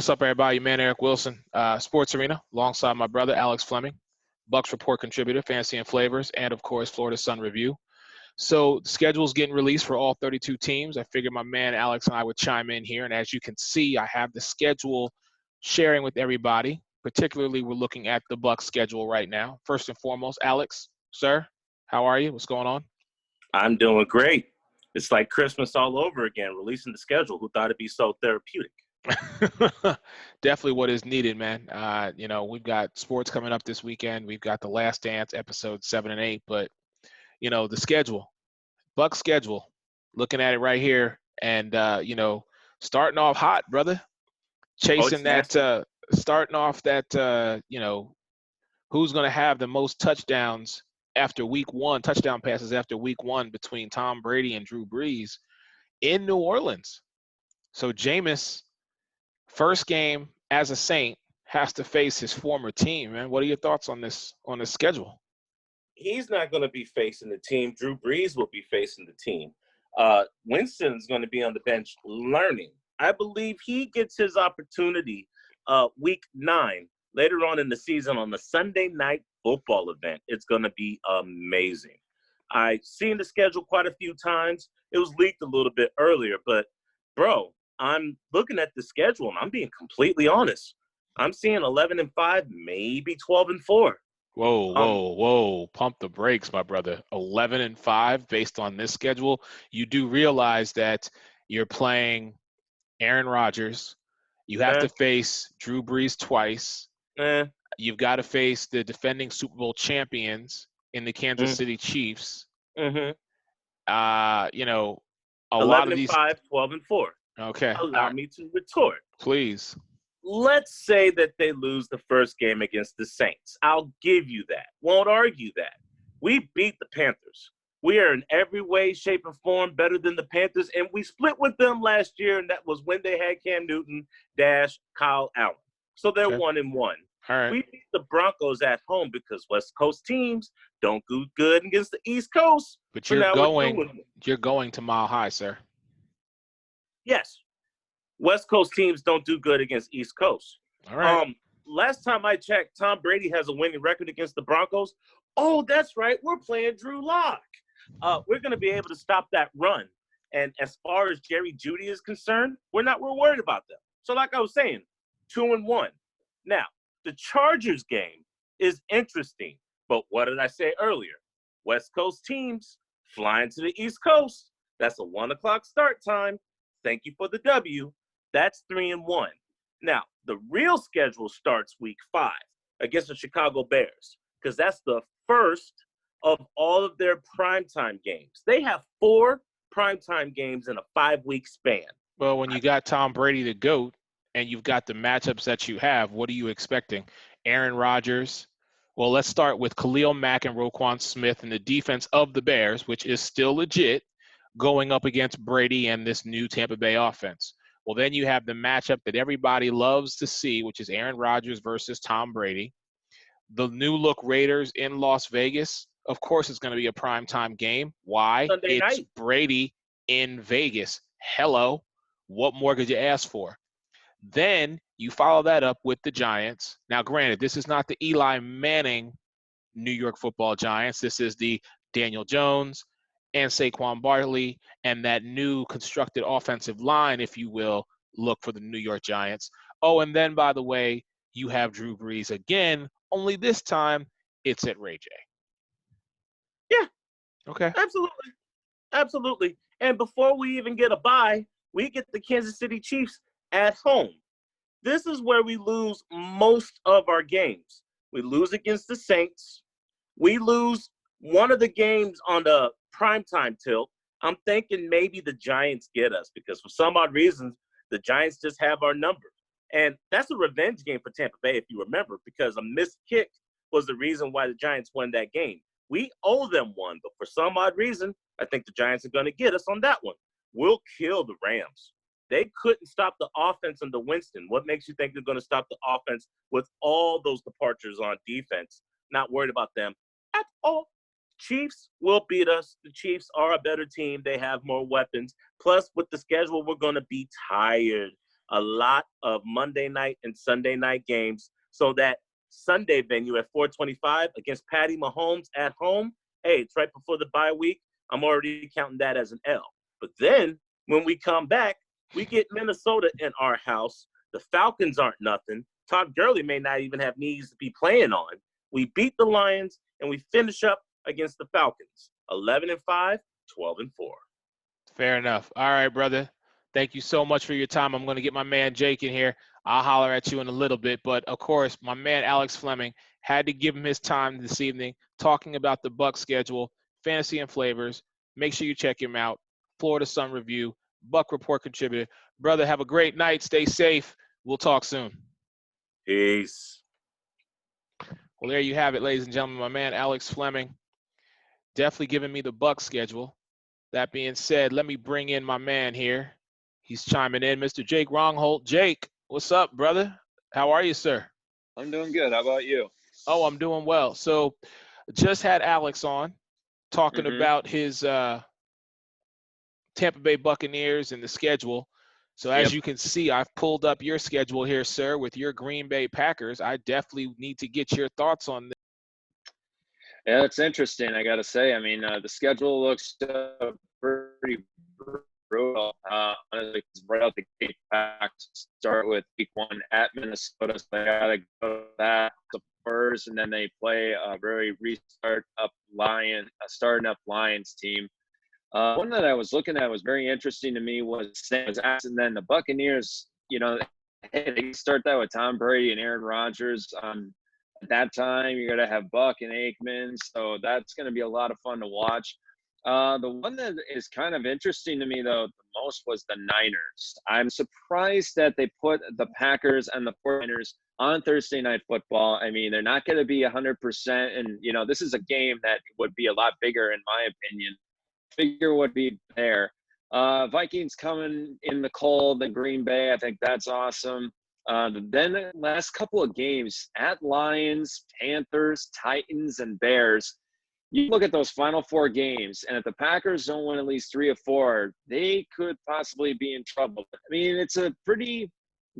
What's up, everybody? Man, Eric Wilson, Sports Arena, alongside my brother, Alex Fleming, Bucks Report contributor, Fancy and Flavors, and, of course, Florida Sun Review. So the schedule's getting released for all 32 teams. I figured my man Alex and I would chime in here. And as you can see, I have the schedule sharing with everybody. Particularly, we're looking at the Bucks schedule right now. First and foremost, Alex, sir, how are you? What's going on? I'm doing great. It's like Christmas all over again, releasing the schedule. Who thought it'd be so therapeutic? Definitely what is needed, man. We've got sports coming up this weekend. We've got the Last Dance episodes 7 and 8, but the schedule, Buck schedule, looking at it right here, and starting off hot, brother. Chasing that, starting off that, who's going to have the most touchdowns after week one, touchdown passes after week one between Tom Brady and Drew Brees in New Orleans. So Jameis, first game as a Saint, has to face his former team, man. What are your thoughts on this schedule? He's not going to be facing the team. Drew Brees will be facing the team. Winston's going to be on the bench learning. I believe he gets his opportunity week 9, later on in the season on the Sunday night football event. It's going to be amazing. I've seen the schedule quite a few times. It was leaked a little bit earlier, but, bro, I'm looking at the schedule, and I'm being completely honest. I'm seeing 11-5, maybe 12-4. Whoa. Pump the brakes, my brother. 11-5 based on this schedule. You do realize that you're playing Aaron Rodgers. You have to face Drew Brees twice. You've got to face the defending Super Bowl champions in the Kansas City Chiefs. A lot of these 11-5, 12-4. Okay. Allow me to retort. Please. Let's say that they lose the first game against the Saints. I'll give you that. Won't argue that. We beat the Panthers. We are in every way, shape, and form better than the Panthers, and we split with them last year, and that was when they had Cam Newton - Kyle Allen. So they're 1-1. All right. We beat the Broncos at home because West Coast teams don't do good against the East Coast. But you're going to Mile High, sir. Yes. West Coast teams don't do good against East Coast. All right. Last time I checked, Tom Brady has a winning record against the Broncos. Oh, that's right. We're playing Drew Lock. We're going to be able to stop that run. And as far as Jerry Jeudy is concerned, we're worried about them. So like I was saying, 2-1. Now, the Chargers game is interesting. But what did I say earlier? West Coast teams flying to the East Coast. That's a 1:00 start time. Thank you for the W. That's 3-1. Now, the real schedule starts week 5 against the Chicago Bears because that's the first of all of their primetime games. They have 4 primetime games in a 5-week span. Well, when you got Tom Brady the GOAT and you've got the matchups that you have, what are you expecting? Aaron Rodgers. Well, let's start with Khalil Mack and Roquan Smith and the defense of the Bears, which is still legit, going up against Brady and this new Tampa Bay offense. Well, then you have the matchup that everybody loves to see, which is Aaron Rodgers versus Tom Brady. The new-look Raiders in Las Vegas, of course, it's going to be a primetime game. Why? Sunday It's night. Brady in Vegas. Hello. What more could you ask for? Then you follow that up with the Giants. Now, granted, this is not the Eli Manning New York Football Giants. This is the Daniel Jones and Saquon Barkley and that new constructed offensive line, if you will, look for the New York Giants. Oh, and then, by the way, you have Drew Brees again, only this time it's at Ray J. Yeah. Okay. Absolutely. And before we even get a bye, we get the Kansas City Chiefs at home. This is where we lose most of our games. We lose against the Saints. We lose one of the games on the primetime tilt. I'm thinking maybe the Giants get us because for some odd reason, the Giants just have our number. And that's a revenge game for Tampa Bay, if you remember, because a missed kick was the reason why the Giants won that game. We owe them one, but for some odd reason, I think the Giants are going to get us on that one. We'll kill the Rams. They couldn't stop the offense under Winston. What makes you think they're going to stop the offense with all those departures on defense? Not worried about them at all. Chiefs will beat us. The Chiefs are a better team. They have more weapons. Plus, with the schedule, we're going to be tired. a lot of Monday night and Sunday night games. So that Sunday venue at 425 against Patty Mahomes at home, hey, it's right before the bye week. I'm already counting that as an L. But then when we come back, we get Minnesota in our house. The Falcons aren't nothing. Todd Gurley may not even have knees to be playing on. We beat the Lions, and we finish up against the Falcons, 11-5, 12-4. Fair enough. All right, brother. Thank you so much for your time. I'm going to get my man Jake in here. I'll holler at you in a little bit. But, of course, my man Alex Fleming had to give him his time this evening talking about the Buck schedule, fantasy and flavors. Make sure you check him out. Florida Sun Review, Buck Report contributor. Brother, have a great night. Stay safe. We'll talk soon. Peace. Well, there you have it, ladies and gentlemen. My man Alex Fleming definitely giving me the Buck schedule. That being said, let me bring in my man here. He's chiming in, Mr. Jake Rongholt. Jake, what's up, brother? How are you, sir? I'm doing good. How about you? Oh, I'm doing well. So just had Alex on talking about his Tampa Bay Buccaneers and the schedule. So as you can see, I've pulled up your schedule here, sir, with your Green Bay Packers. I definitely need to get your thoughts on this. Yeah, it's interesting. I got to say, I mean, the schedule looks pretty brutal. Honestly, right out the gate, Packs start with week 1 at Minnesota, so they got to go to that first, and then they play a very starting up Lions team. One that I was looking at was very interesting to me and then the Buccaneers. You know, hey, they start that with Tom Brady and Aaron Rodgers. At that time, you're going to have Buck and Aikman, so that's going to be a lot of fun to watch. The one that is kind of interesting to me, though, the most was the Niners. I'm surprised that they put the Packers and the 49ers on Thursday Night Football. I mean, they're not going to be 100%, and, you know, this is a game that would be a lot bigger, in my opinion. Figure would be there. Vikings coming in the cold in Green Bay. I think that's awesome. Then the last couple of games at Lions, Panthers, Titans, and Bears. You look at those final 4 games, and if the Packers don't win at least 3 or 4, they could possibly be in trouble. I mean, it's a pretty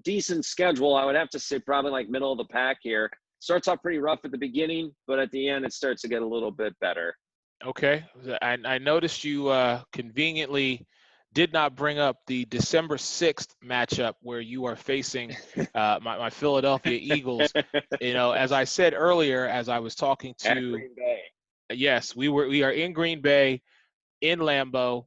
decent schedule. I would have to say probably like middle of the pack here. Starts off pretty rough at the beginning, but at the end it starts to get a little bit better. Okay. I noticed you conveniently did not bring up the December 6th matchup where you are facing my Philadelphia Eagles. You know, as I said earlier, as I was talking to Green Bay. Yes, we are in Green Bay, in Lambeau,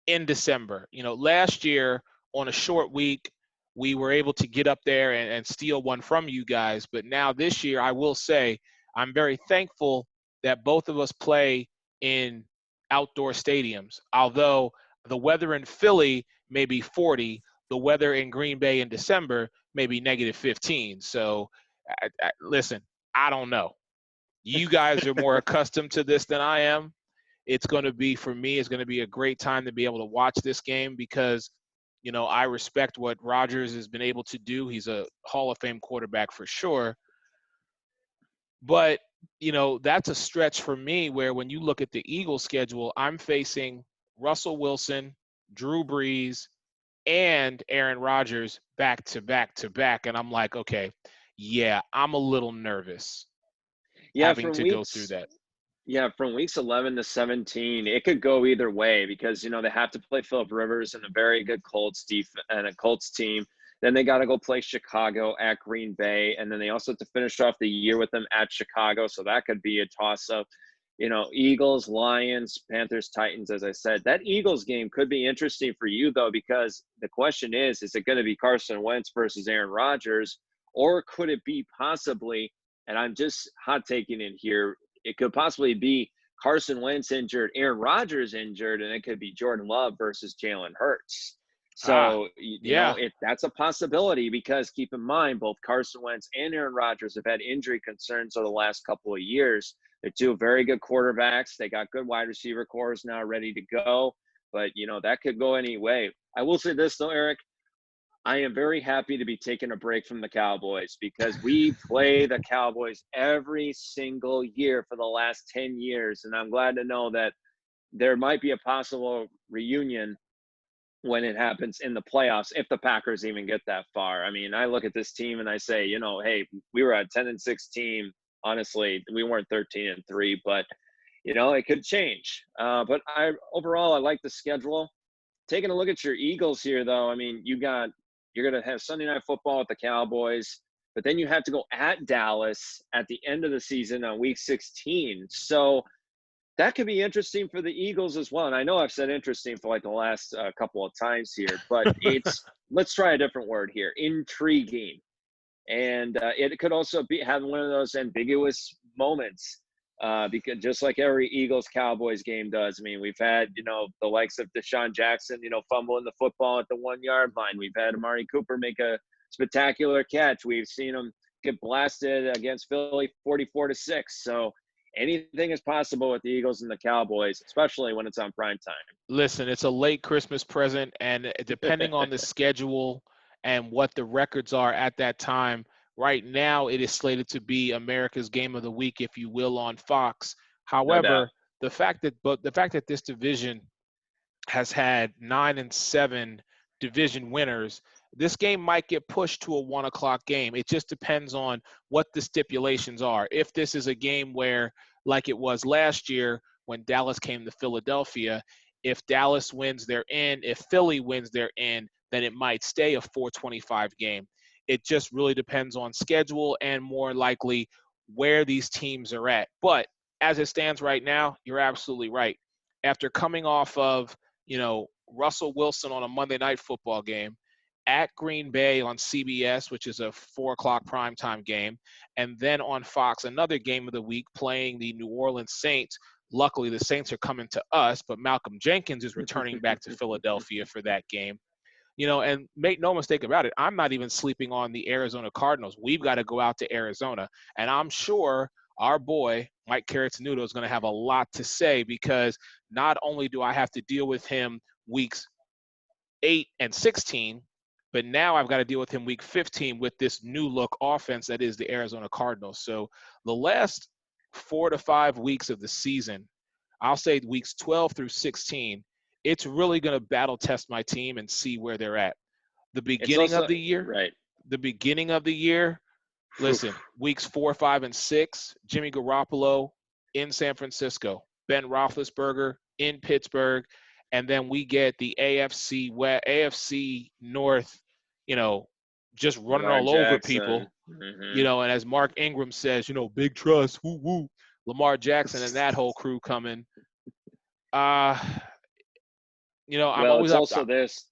in December. You know, last year on a short week, we were able to get up there and steal one from you guys. But now this year, I will say, I'm very thankful that both of us play in outdoor stadiums. Although the weather in Philly may be 40, the weather in Green Bay in December may be negative 15. So, listen, I don't know. You guys are more accustomed to this than I am. It's going to be, for me, it's going to be a great time to be able to watch this game because, you know, I respect what Rodgers has been able to do. He's a Hall of Fame quarterback for sure. But, you know, that's a stretch for me where when you look at the Eagles schedule, I'm facing Russell Wilson, Drew Brees, and Aaron Rodgers back to back to back. And I'm like, okay, yeah, I'm a little nervous having to go through that. Yeah, from weeks 11 to 17, it could go either way because, you know, they have to play Phillip Rivers and a very good Colts team. Then they got to go play Chicago at Green Bay. And then they also have to finish off the year with them at Chicago. So that could be a toss-up. You know, Eagles, Lions, Panthers, Titans, as I said. That Eagles game could be interesting for you, though, because the question is it going to be Carson Wentz versus Aaron Rodgers? Or could it be possibly, and I'm just hot taking it here, it could possibly be Carson Wentz injured, Aaron Rodgers injured, and it could be Jordan Love versus Jalen Hurts. So, you know, that's a possibility because keep in mind, both Carson Wentz and Aaron Rodgers have had injury concerns over the last couple of years. They're 2 very good quarterbacks. They got good wide receiver cores now ready to go. But, you know, that could go any way. I will say this, though, Eric. I am very happy to be taking a break from the Cowboys because we play the Cowboys every single year for the last 10 years. And I'm glad to know that there might be a possible reunion when it happens in the playoffs, if the Packers even get that far. I mean, I look at this team and I say, hey, we were a 10-6 team. Honestly, we weren't 13-3, but it could change. But overall, I like the schedule. Taking a look at your Eagles here, though, I mean, you're going to have Sunday Night Football with the Cowboys, but then you have to go at Dallas at the end of the season on Week 16. So that could be interesting for the Eagles as well. And I know I've said interesting for like the last couple of times here, but let's try a different word here, intriguing. And it could also be having one of those ambiguous moments because just like every Eagles-Cowboys game does. I mean, we've had, the likes of Deshaun Jackson, fumbling the football at the 1-yard line. We've had Amari Cooper make a spectacular catch. We've seen him get blasted against Philly 44-6. So anything is possible with the Eagles and the Cowboys, especially when it's on prime time. Listen, it's a late Christmas present, and depending on the schedule and what the records are at that time, right now it is slated to be America's Game of the Week, if you will, on Fox. However, the fact that this division has had 9 and 7 division winners, this game might get pushed to a 1 o'clock game. It just depends on what the stipulations are. If this is a game where, like it was last year when Dallas came to Philadelphia, if Dallas wins, they're in. If Philly wins, they're in. Then it might stay a 4:25 game. It just really depends on schedule and more likely where these teams are at. But as it stands right now, you're absolutely right. After coming off of, Russell Wilson on a Monday Night Football game, at Green Bay on CBS, which is a 4 o'clock primetime game, and then on Fox, another game of the week playing the New Orleans Saints. Luckily, the Saints are coming to us, but Malcolm Jenkins is returning back to Philadelphia for that game. And make no mistake about it, I'm not even sleeping on the Arizona Cardinals. We've got to go out to Arizona, and I'm sure our boy Mike Carrottenuto is going to have a lot to say, because not only do I have to deal with him weeks 8 and 16, but now I've got to deal with him week 15 with this new look offense that is the Arizona Cardinals. So the last 4 to 5 weeks of the season, I'll say weeks 12 through 16, it's really going to battle test my team and see where they're at. The beginning of the year, listen, weeks 4, 5, and 6, Jimmy Garoppolo in San Francisco, Ben Roethlisberger in Pittsburgh, and then we get the AFC North, just running all over people, and as Mark Ingram says, big trust, woo woo, Lamar Jackson and that whole crew coming. I'm always optimistic.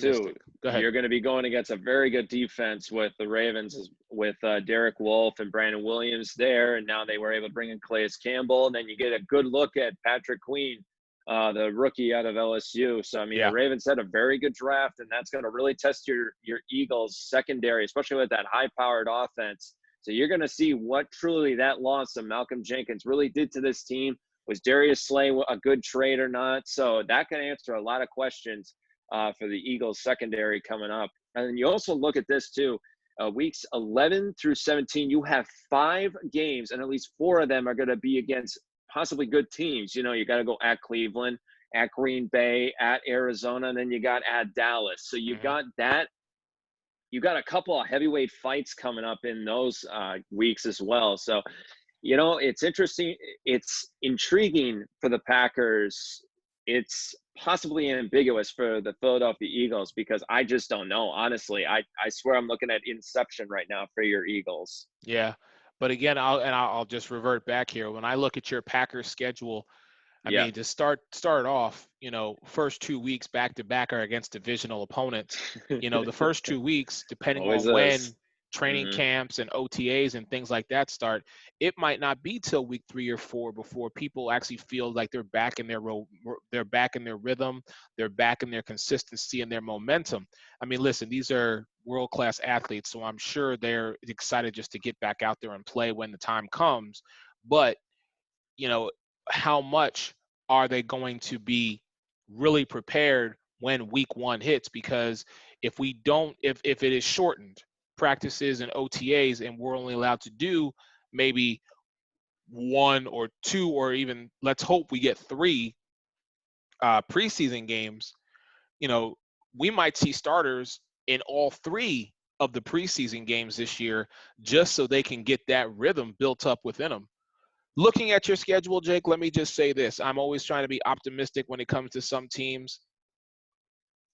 Too. Go ahead. You're going to be going against a very good defense with the Ravens, with Derek Wolfe and Brandon Williams there, and now they were able to bring in Calais Campbell, and then you get a good look at Patrick Queen, the rookie out of LSU. So, I mean, The Ravens had a very good draft, and that's going to really test your Eagles secondary, especially with that high-powered offense. So you're going to see what truly that loss of Malcolm Jenkins really did to this team. Was Darius Slay a good trade or not? So that can answer a lot of questions for the Eagles secondary coming up. And then you also look at this too. Weeks 11 through 17, you have 5 games, and at least 4 of them are going to be against possibly good teams. You got to go at Cleveland, at Green Bay, at Arizona, and then you got at Dallas. So you've got that. You got a couple of heavyweight fights coming up in those weeks as well. So, it's interesting. It's intriguing for the Packers. It's possibly ambiguous for the Philadelphia Eagles, because I just don't know. Honestly, I swear I'm looking at Inception right now for your Eagles. Yeah. But again, I'll just revert back here. When I look at your Packers schedule, I mean, to start off, first 2 weeks back to back are against divisional opponents. The first 2 weeks, depending on when training camps and OTAs and things like that start, it might not be till week 3 or 4 before people actually feel like they're back in their rhythm, they're back in their consistency and their momentum. I mean, listen, these are world-class athletes, so I'm sure they're excited just to get back out there and play when the time comes. But, how much are they going to be really prepared when week 1 hits? Because if it is shortened practices and OTAs, and we're only allowed to do maybe 1 or 2, or even let's hope we get 3 preseason games, we might see starters in all 3 of the preseason games this year just so they can get that rhythm built up within them. Looking at your schedule, Jake, let me just say this. I'm always trying to be optimistic when it comes to some teams.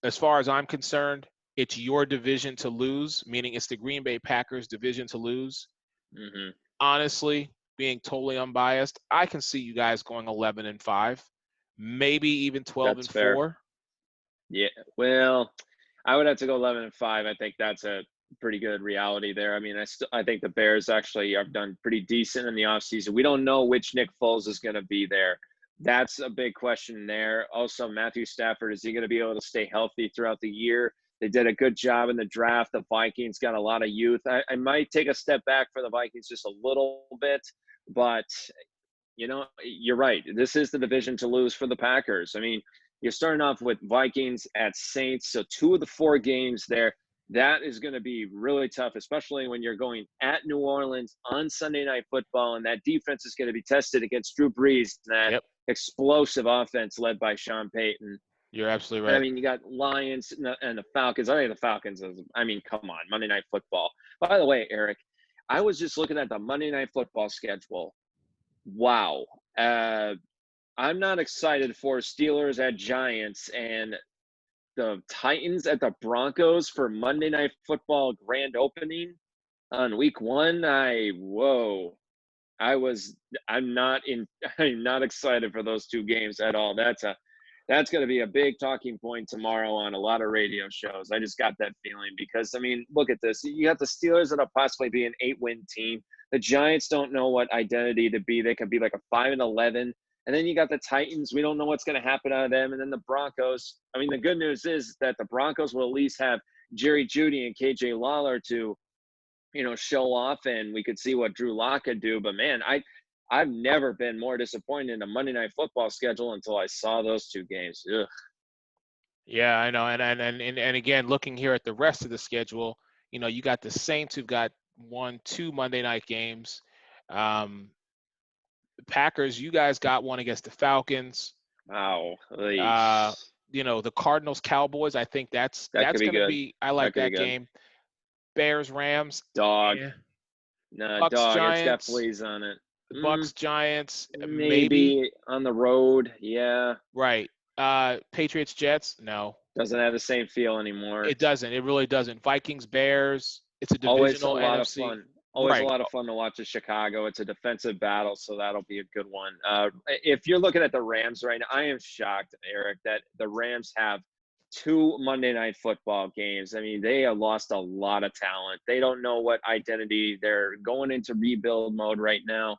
As far as I'm concerned, it's your division to lose, meaning it's the Green Bay Packers division to lose. Mm-hmm. Honestly, being totally unbiased, I can see you guys going 11-5, maybe even 12-4. Yeah, well, I would have to go 11-5. I think that's a pretty good reality there. I mean, I think the Bears actually have done pretty decent in the offseason. We don't know which Nick Foles is going to be there. That's a big question there. Also, Matthew Stafford, is he going to be able to stay healthy throughout the year? They did a good job in the draft. The Vikings got a lot of youth. I might take a step back for the Vikings just a little bit, but you're right. This is the division to lose for the Packers. I mean, you're starting off with Vikings at Saints, so 2 of the 4 games there. That is going to be really tough, especially when you're going at New Orleans on Sunday Night Football, and that defense is going to be tested against Drew Brees, that explosive offense led by Sean Payton. You're absolutely right. right. I mean, you got Lions and the Falcons. I think the Falcons come on, Monday Night Football. By the way, Eric, I was just looking at the Monday Night Football schedule. Wow. I'm not excited for Steelers at Giants and the Titans at the Broncos for Monday Night Football grand opening on week 1. I'm not excited for those 2 games at all. That's going to be a big talking point tomorrow on a lot of radio shows. I just got that feeling because, I mean, look at this. You got the Steelers that'll possibly be an 8-win team. The Giants don't know what identity to be. They could be like a 5-11. And then you got the Titans. We don't know what's going to happen out of them. And then the Broncos. I mean, the good news is that the Broncos will at least have Jerry Jeudy and KJ Lawler to, show off, and we could see what Drew Lock could do. But, man, I've never been more disappointed in the Monday Night Football schedule until I saw those 2 games. Ugh. Yeah, I know. And again, looking here at the rest of the schedule, you got the Saints who've got 1-2 Monday night games. The Packers, you guys got one against the Falcons. Wow. The Cardinals, Cowboys. I think that's going to be. I like that game. Bears, Rams. Dog. Yeah. No, Bucks, dog. Giants. It's got fleas on it. The Bucks, Giants. Maybe on the road. Yeah. Right. Patriots, Jets. No. Doesn't have the same feel anymore. It doesn't. It really doesn't. Vikings, Bears. It's a divisional Always a lot NFC. of fun. Always a lot of fun to watch in Chicago. It's a defensive battle, so that'll be a good one. If you're looking at the Rams right now, I am shocked, Eric, that the Rams have 2 Monday Night Football games. I mean, they have lost a lot of talent. They don't know what identity. They're going into rebuild mode right now.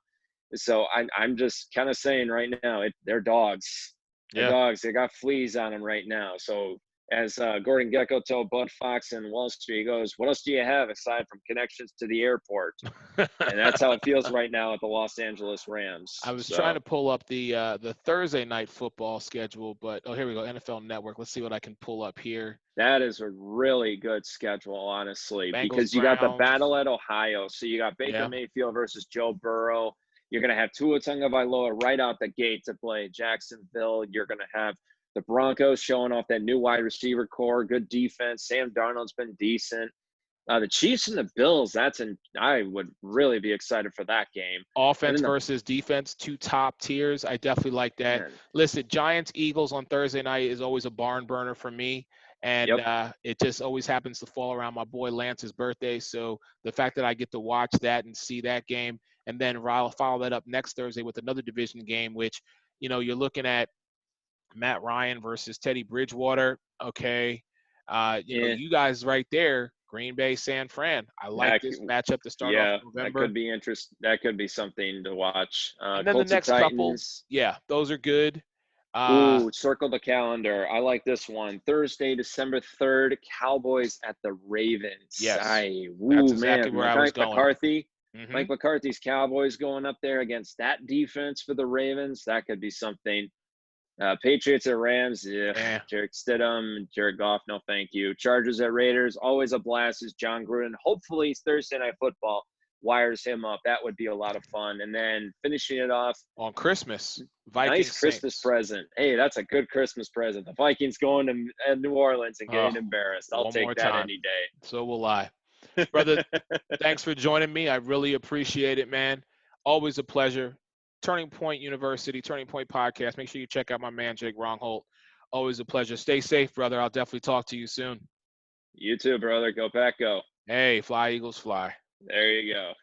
So I'm just kind of saying right now, they're dogs. They're dogs. They got fleas on them right now. So as Gordon Gekko told Bud Fox in Wall Street, he goes, "What else do you have aside from connections to the airport?" And that's how it feels right now at the Los Angeles Rams. I was trying to pull up the Thursday night football schedule, but here we go, NFL Network. Let's see what I can pull up here. That is a really good schedule, honestly, Bengals, because you got the battle at Ohio. So you got Baker Mayfield versus Joe Burrow. You're going to have Tua Tagovailoa right out the gate to play Jacksonville. You're going to have the Broncos showing off that new wide receiver core, good defense. Sam Darnold's been decent. The Chiefs and the Bills, I would really be excited for that game. Offense versus defense, 2 top tiers. I definitely like that. Man. Listen, Giants, Eagles on Thursday night is always a barn burner for me. And it just always happens to fall around my boy Lance's birthday. So the fact that I get to watch that and see that game, and then I'll follow that up next Thursday with another division game, which, you're looking at Matt Ryan versus Teddy Bridgewater. Okay. You guys right there, Green Bay, San Fran. I like this matchup to start off November. That could be interesting. That could be something to watch. And then Colts the next couple, those are good. Circle the calendar. I like this one. Thursday, December 3rd, Cowboys at the Ravens. Yes, that's exactly where I was going. McCarthy. Mike McCarthy's Cowboys going up there against that defense for the Ravens. That could be something. Patriots at Rams. Jarek Stidham, Jared Goff. No, thank you. Chargers at Raiders. Always a blast. Is John Gruden. Hopefully, Thursday Night Football wires him up. That would be a lot of fun. And then finishing it off on Christmas, Vikings nice Christmas Saints. present. Hey, that's a good Christmas present. The Vikings going to New Orleans and getting embarrassed. I'll take that time. any day. So will I. Brother, thanks for joining me. I really appreciate it, man. Always a pleasure. Turning Point University, Turning Point Podcast. Make sure you check out my man, Jake Rongholt. Always a pleasure. Stay safe, brother. I'll definitely talk to you soon. You too, brother. Go Pack, go. Hey, fly, Eagles, fly. There you go.